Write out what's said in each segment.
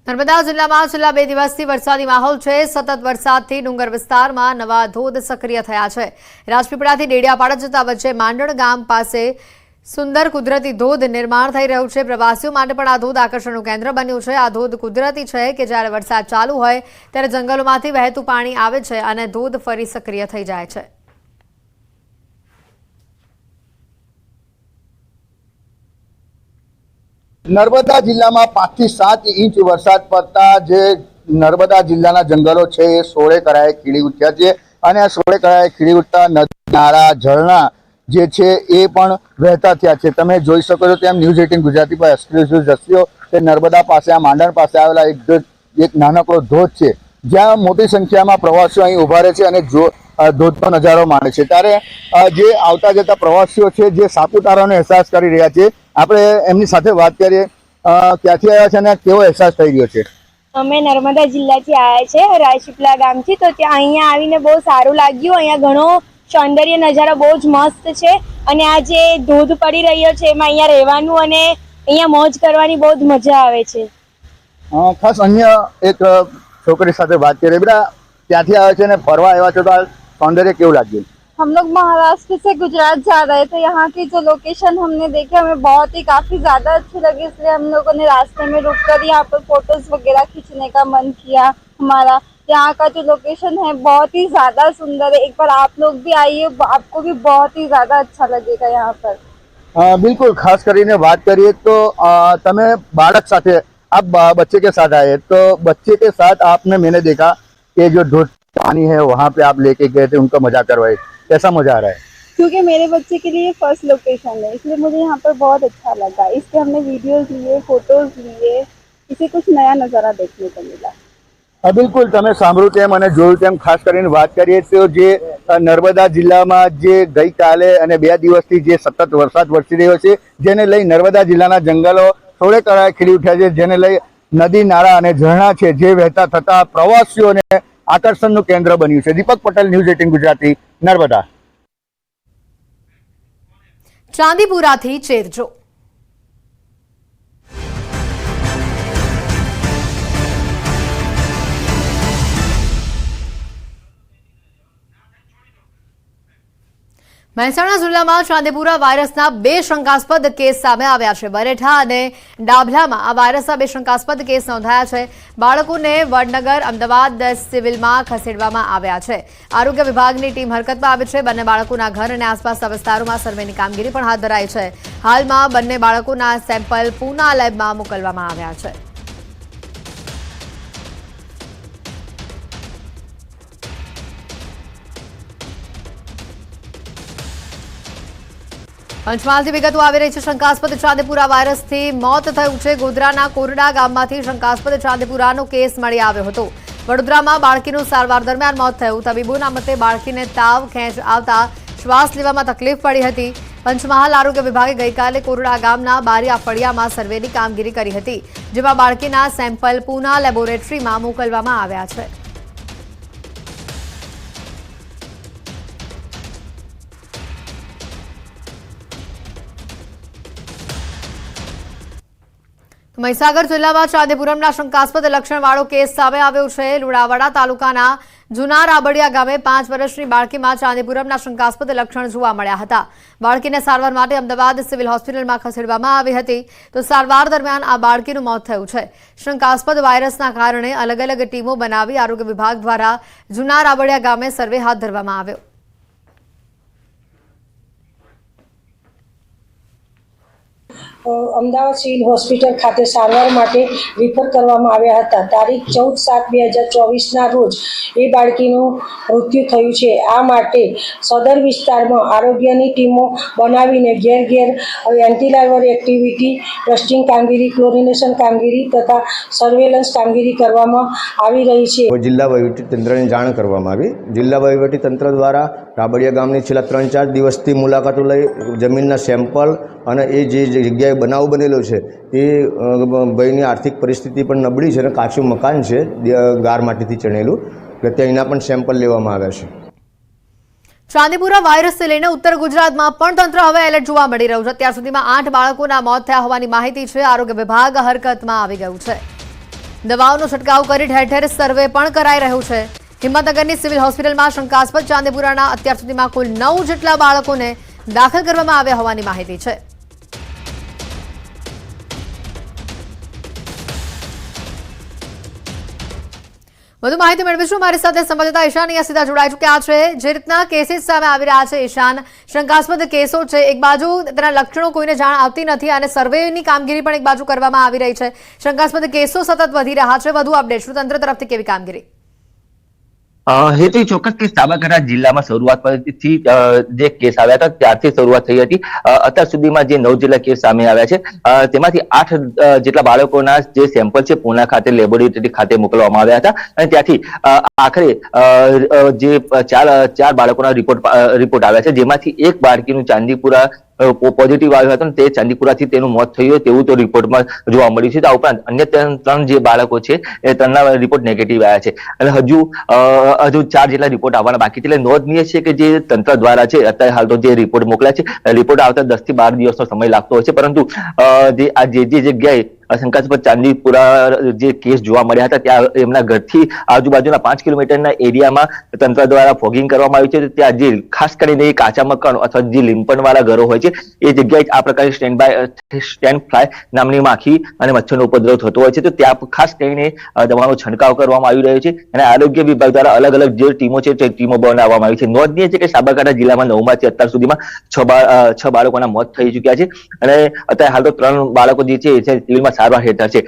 નર્મદા જિલ્લામાં છેલ્લા 2 દિવસથી વરસાદી માહોલ છે। સતત વરસાદથી ડુંગર વિસ્તારમાં નવા ધોધ સક્રિય થયા છે। રાજપીપળાથી ડેડિયાપાડા જતા વચ્ચે માંડણ ગામ પાસે સુંદર કુદરતી ધોધ નિર્માણ થઈ રહ્યું છે। પ્રવાસીઓ માટે પણ આ ધોધ આકર્ષણનું કેન્દ્ર બન્યું છે। આ ધોધ કુદરતી છે કે જ્યારે વરસાદ ચાલુ હોય ત્યારે જંગલોમાંથી વહેતું પાણી આવે છે અને ધોધ ફરી સક્રિય થઈ જાય છે। नर्मदा जिल्ला में 5 થી 7 इंच वरसाद पड़ता जे नर्मदा जिल्लाना जंगलों छे ए सोळे कराए खीली उठ्या छे अने आ सोळे कराए खीली उठता नदी नाळा झरना जे छे ए पण वहेता थया छे। तमे जोई शको छो तेम न्यूज 18 गुजराती पर एक्सक्लूसिव दृश्यो के नर्मदा पासे आ मांडण पासे आवेला एक नानकड़ो धोध छे ज्यां मोटी संख्या में प्रवासीओ અહીં ઉભા રહે છે અને ધોધનો નજારો માણે છે। ત્યારે જે આવતા જતા પ્રવાસીઓ છે જે સાપુતારાનો અહેસાસ કરી રહ્યા છે આપણે એમની સાથે વાત કરીએ। ક્યાંથી આવ્યા છે અને કેવો અહેસાસ થઈ રહ્યો છે? અમે નર્મદા જિલ્લાથી આવ્યા છે રાજપીપળા ગામથી। તો ત્યાં અહીંયા આવીને બહુ સારું લાગ્યું। અહીંયા ઘણો સૌંદર્ય નજારો બહુ જ મસ્ત છે અને આ જે ધોધ પડી રહ્યો છે એમાં અહીંયા રહેવાનું અને અહીંયા મોજ કરવાની બહુ જ મજા આવે છે। ખાસ અન્ય એક છોકરી સાથે વાત કરીએ। બેટા ક્યાંથી આવ્યા છે અને ફરવા આવ્યા છો તો આ સૌંદર્ય કેવું લાગ્યું? हम लोग महाराष्ट्र से गुजरात जा रहे थे। यहाँ की जो लोकेशन हमने देखी हमें बहुत ही काफी ज्यादा अच्छी लगी, इसलिए हम लोगों ने रास्ते में रुककर यहाँ पर फोटोज वगैरह खींचने का मन किया हमारा। यहाँ का जो लोकेशन है बहुत ही ज्यादा सुंदर है। एक बार आप लोग भी आइए, आपको भी बहुत ही ज्यादा अच्छा लगेगा यहाँ पर। बिल्कुल, खास કરીને વાત કરીએ तो તમે બાળક સાથે आप बच्चे के साथ आए तो बच्चे के साथ आपने मैंने देखा कि जो धोध पानी है वहाँ पे आप लेके गए थे, उनको मजा करवाए। कैसा मजा आ रहा है? क्योंकि मेरे बच्चे के लिए फर्स्ट लोकेशन है इसलिए मुझे यहाँ पर बहुत अच्छा लगा। इससे हमने वीडियोस लिए, फोटोज लिए, इसे कुछ नया नज़ारा देखने को मिला। बिल्कुल, તમે સાંભળ્યું તેમ અને જોયું તેમ ખાસ કરીને વાત કરીએ તો જે નર્મદા જિલ્લામાં જે ગઈકાલે અને 2 દિવસથી જે સતત વરસાદ વરસી રહ્યો છે જેને લઈ નર્મદા જિલ્લાના જંગલો થોડે કરાએ ખીલી ઉઠ્યા છે, જેને લઈ નદી નાળા અને ઝરણા છે જે વહેતા થતા પ્રવાસીઓને આકર્ષણનું કેન્દ્ર બન્યું છે। દીપક પટેલ, ન્યૂઝ 18 ગુજરાતી, નર્મદા। ચાંદીપુરાથી ચેરજો। મહેસાણા જિલ્લામાં ચાંદીપુરા વાયરસના 2 શંકાસ્પદ કેસ સામે આવ્યા છે। બરેઠા અને ડાભલામાં આ વાયરસના 2 શંકાસ્પદ કેસ નોંધાયા છે। બાળકોને વડનગર અમદાવાદ સિવિલમાં ખસેડવામાં આવ્યા છે। આરોગ્ય વિભાગની ટીમ હરકતમાં આવી છે। બંને બાળકોના ઘર અને આસપાસના વિસ્તારોમાં સર્વેની કામગીરી પણ હાથ ધરાઈ છે। હાલમાં બંને બાળકોના સેમ્પલ પૂના લેબમાં મોકલવામાં આવ્યા છે। પંચમહાલથી વિગતો આવી રહી છે। શંકાસ્પદ ચાંદીપુરા વાયરસથી મોત થયું છે। ગોધરાના કોરડા ગામમાંથી શંકાસ્પદ ચાંદીપુરાનો કેસ મળી આવ્યો હતો। વડોદરામાં બાળકીનું સારવાર દરમિયાન મોત થયું। તબીબોના મતે બાળકીને તાવ ખેંચ આવતા શ્વાસ લેવામાં તકલીફ પડી હતી। પંચમહાલ આરોગ્ય વિભાગે ગઈકાલે કોરડા ગામના બારિયા ફળિયામાં સર્વેની કામગીરી કરી હતી, જેમાં બાળકીના સેમ્પલ પૂના લેબોરેટરીમાં મોકલવામાં આવ્યા છે। મહીસાગર જિલ્લામાં ચાંદીપુરમના શંકાસ્પદ લક્ષણવાળો કેસ સામે આવ્યો છે। લુણાવાડા તાલુકાના જૂના રાબડિયા ગામે 5 વર્ષની બાળકીમાં ચાંદીપુરમના શંકાસ્પદ લક્ષણ જોવા મળ્યા હતા। બાળકીને સારવાર માટે અમદાવાદ સિવિલ હોસ્પિટલમાં ખસેડવામાં આવી હતી, તો સારવાર દરમિયાન આ બાળકીનું મોત થયું છે। શંકાસ્પદ વાયરસના કારણે અલગ અલગ ટીમો બનાવી આરોગ્ય વિભાગ દ્વારા જૂના રાબડિયા ગામે સર્વે હાથ ધરવામાં આવ્યો। અમદાવાદ સિવિલ હોસ્પિટલ ખાતે સારવાર માટે રિફર કરવામાં આવ્યા હતા। તારીખ 14/7/2024ના રોજ એ બાળકીનું મૃત્યુ થયું છે। આ માટે સદર વિસ્તારમાં આરોગ્યની ટીમો બનાવીને ઘેર ઘેર એન્ટીલાર્વર એક્ટિવિટી, ટેસ્ટિંગ કામગીરી, ક્લોરિનેશન કામગીરી તથા સર્વેલન્સ કામગીરી કરવામાં આવી રહી છે। જિલ્લા વહીવટીતંત્રને જાણ કરવામાં આવી। જિલ્લા વહીવટીતંત્ર દ્વારા રાબડિયા ગામની છેલ્લા 3-4 દિવસથી મુલાકાતો લઈ જમીનના સેમ્પલ અને એ જે જગ્યાએ બનાવ બનેલો છે એ ભાઈની આર્થિક પરિસ્થિતિ પણ નબળી છે અને કાચું મકાન છે ગાર માટીથી ચણેલું, એટલે તેના પણ સેમ્પલ લેવામાં આવ્યા છે। ચાંદીપુરા વાયરસને લઈને ઉત્તર ગુજરાતમાં પણ તંત્ર હવે એલર્ટ જોવા મળી રહ્યું છે। અત્યાર સુધીમાં 8 બાળકોના મોત થયા હોવાની માહિતી છે। આરોગ્ય વિભાગ હરકતમાં આવી ગયું છે। દવાઓનો છંટકાવ કરી ઠેર ઠેર સર્વે પણ કરાઈ રહ્યું છે। હિંમતનગરની સિવિલ હોસ્પિટલમાં શંકાસ્પદ ચાંદીપુરાના અત્યાર સુધીમાં કુલ 9 જેટલા બાળકોને દાખલ કરવામાં આવ્યા હોવાની માહિતી છે। વધુ માહિતી મેળવીશું। મારી સાથે સંવાદદાતા ઈશાન અહીંયા સીધા જોડાઈ ચૂક્યા છે। જે રીતના કેસીસ સામે આવી રહ્યા છે ઈશાન, શંકાસ્પદ કેસો છે, એક બાજુ તેના લક્ષણો કોઈને જાણ આવતી નથી અને સર્વેની કામગીરી પણ એક બાજુ કરવામાં આવી રહી છે। શંકાસ્પદ કેસો સતત વધી રહ્યા છે, વધુ અપડેટ શું તંત્ર તરફથી કેવી કામગીરી? હેતુ ચોક્કસ કે સાબરકાંઠા જિલ્લામાં શરૂઆતથી જે કેસ આવ્યા હતા ત્યારથી શરૂઆત થઈ હતી। અત્યાર સુધીમાં જે 9 જેટલા કેસ સામે આવ્યા છે તેમાંથી 8 જેટલા બાળકોના જે સેમ્પલ છે પૂના ખાતે લેબોરેટરી ખાતે મોકલવામાં આવ્યા હતા અને ત્યાંથી આખરે જે ચાર બાળકોના રિપોર્ટ આવ્યા છે, જેમાંથી એક બાળકીનું ચાંદીપુરા પોઝિટિવ આવ્યો હતો, તે ચાંદીપુરાથી તેનું મોત થયું તેવું તો રિપોર્ટમાં જોવા મળ્યું છે। આ ઉપરાંત અન્ય 3 જે બાળકો છે એ 3ના રિપોર્ટ નેગેટિવ આવ્યા છે અને હજુ 4 જેટલા રિપોર્ટ આવવાના બાકી છે। એટલે નોંધનીય છે કે જે તંત્ર દ્વારા છે અત્યારે હાલ તો જે રિપોર્ટ મોકલ્યા છે, રિપોર્ટ આવતા 10 થી 12 દિવસનો સમય લાગતો હોય છે, પરંતુ જે જગ્યાએ શંકાસ્પદ ચાંદીપુરા જે કેસ જોવા મળ્યા હતા ત્યાં એમના ઘરથી આજુબાજુના 5 કિલોમીટરના એરિયામાં તંત્ર દ્વારા ફોગિંગ કરવામાં આવ્યું છે। ત્યાં જે ખાસ કરીને કાચા મકાનો અથવા જે લીંપણ વાળા ઘરો હોય છે એ જગ્યાએ આ પ્રકારે સ્ટેન્ડ ફ્લાય નામની માખી અને મચ્છરનો ઉપદ્રવ થતો હોય છે, તો ત્યાં ખાસ કરીને દવાનો છંટકાવ કરવામાં આવી રહ્યો છે અને આરોગ્ય વિભાગ દ્વારા અલગ અલગ જે ટીમો છે તે ટીમો બનાવવામાં આવી છે। નોંધનીય છે કે સાબરકાંઠા જિલ્લામાં 9માંથી અત્યાર સુધીમાં 6 બાળકોના મોત થઈ ચુક્યા છે અને અત્યારે હાલ તો 3 બાળકો જે છે સિવિલમાં સારવાર હેઠળ છે।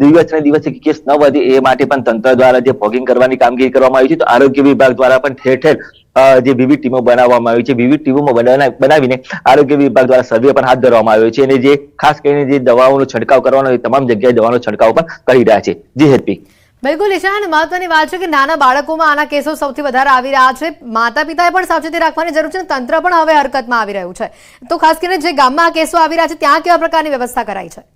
દિવસે ને દિવસે કેસ ન વધે એ માટે પણ તંત્ર દ્વારા જે ફોગિંગ કરવાની કામગીરી કરવામાં આવી છે, તો આરોગ્ય વિભાગ દ્વારા પણ ઠેર ઠેર જે વિવિધ ટીમો બનાવવામાં આવી છે। વિવિધ ટીમો બનાવીને આરોગ્ય વિભાગ દ્વારા સર્વે પણ હાથ ધરવામાં આવ્યો છે અને જે ખાસ કરીને જે દવાઓનો છંટકાવ કરવાનો તમામ જગ્યાએ દવાનો છંટકાવ પણ કરી રહ્યા છે। જી હેતવી। બિલકુલ ઈશાન, મહત્વની વાત છે કે નાના બાળકોમાં આના કેસો સૌથી વધારે આવી રહ્યા છે। માતા પિતાએ પણ સાવચેતી રાખવાની જરૂર છે, તંત્ર પણ હવે હરકતમાં આવી રહ્યું છે, તો ખાસ કરીને જે ગામમાં આ કેસો આવી રહ્યા છે ત્યાં કેવા પ્રકારની વ્યવસ્થા કરાઈ છે?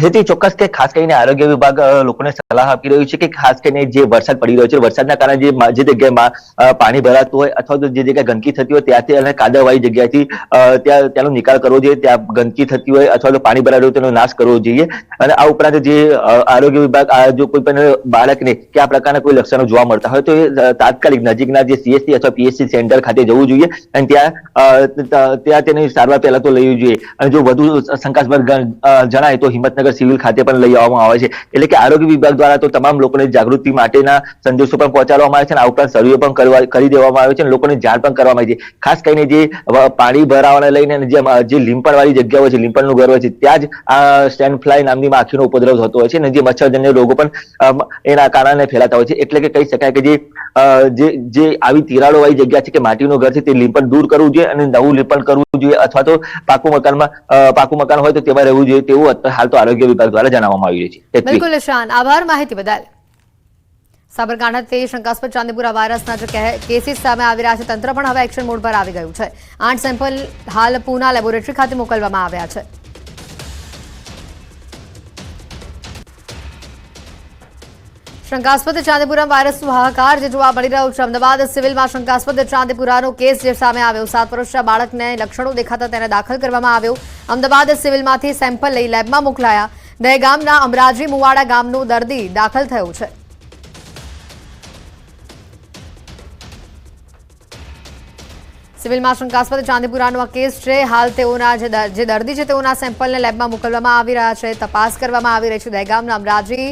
હેતી ચોક્કસ કે ખાસ કરીને આરોગ્ય વિભાગ લોકોને સલાહ આપી રહ્યું છે કે ખાસ કરીને જે વરસાદ પડી રહ્યો છે, વરસાદના કારણે જે જગ્યાએ પાણી ભરાતું હોય અથવા તો જે જગ્યાએ ગંદકી થતી હોય ત્યાંથી અને કાદવવાળી જગ્યાથી ત્યાંનો નિકાલ કરવો જોઈએ। ત્યાં ગંદકી થતી હોય અથવા તો પાણી ભરાયું હોય તેનો નાશ કરવો જોઈએ અને આ ઉપરાંત જે આરોગ્ય વિભાગ જો કોઈ પણ બાળકને કે આ પ્રકારના કોઈ લક્ષણો જોવા મળતા હોય તો એ તાત્કાલિક નજીકના જે CSC અથવા PSC સેન્ટર ખાતે જવું જોઈએ અને ત્યાં તેની સારવાર પહેલા તો લેવી જોઈએ અને જો વધુ શંકાસ્પદ જણાય તો હિંમતનગર સિવિલ ખાતે પણ લઈ આવવામાં આવે છે। એટલે કે આરોગ્ય વિભાગ દ્વારા તો તમામ લોકોને જાગૃતિ માટેના સંદેશો પણ પહોંચાડવામાં આવે છે અને આ ઉપરાંત સર્વે પણ કરી દેવામાં આવે છે અને લોકોને જાણ પણ કરવામાં આવે છે। ખાસ કરીને જે પાણી ભરાવાને લઈને જે લીંપણ વાળી જગ્યા હોય છે, લીંપણનું ઘર હોય છે, ત્યાં જ આ સ્ટેન્ડ ફ્લાય નામની માખીનો ઉપદ્રવ થતો હોય છે અને જે મચ્છરજન્ય રોગો પણ એના કારણે ફેલાતા હોય છે। એટલે કે કહી શકાય કે જે આવી તિરાડો વાળી જગ્યા છે કે માટીનું ઘર છે તે લીંપણ દૂર કરવું જોઈએ અને નવું લીંપણ કરવું જોઈએ અથવા તો પાકું મકાન હોય તો તેમાં રહેવું જોઈએ તેવું હાલ તો આરોગ્ય વિભાગ દ્વારા જણાવવામાં આવ્યું છે। બિલકુલ ઈશાન, આભાર માહિતી બદલ। સાબરકાંઠાથી શંકાસ્પદ ચાંદીપુરા વાયરસના જે કેસીસ સામે આવી રહ્યા છે, તંત્ર પણ હવે એક્શન મોડ પર આવી ગયું છે। 8 સેમ્પલ હાલ પૂના લેબોરેટરી ખાતે મોકલવામાં આવ્યા છે। શંકાસ્પદ ચાંદીપુરા વાયરસનો હાહાકાર જે જોવા મળી રહ્યો છે। અમદાવાદ સિવિલમાં શંકાસ્પદ ચાંદીપુરાનો કેસ જે સામે આવ્યો, 7 વર્ષના બાળકને લક્ષણો દેખાતા તેને દાખલ કરવામાં આવ્યો। અમદાવાદ સિવિલમાંથી સેમ્પલ લઈ લેબમાં મોકલાયા। દહેગામના અમરાજી મુવાડા ગામનો દર્દી દાખલ થયો છે। સિવિલમાં શંકાસ્પદ ચાંદીપુરાનો આ કેસ છે। હાલ તેઓના જે દર્દી છે તેઓના સેમ્પલને લેબમાં મોકલવામાં આવી રહ્યા છે, તપાસ કરવામાં આવી રહી છે। દહેગામના અમરાજી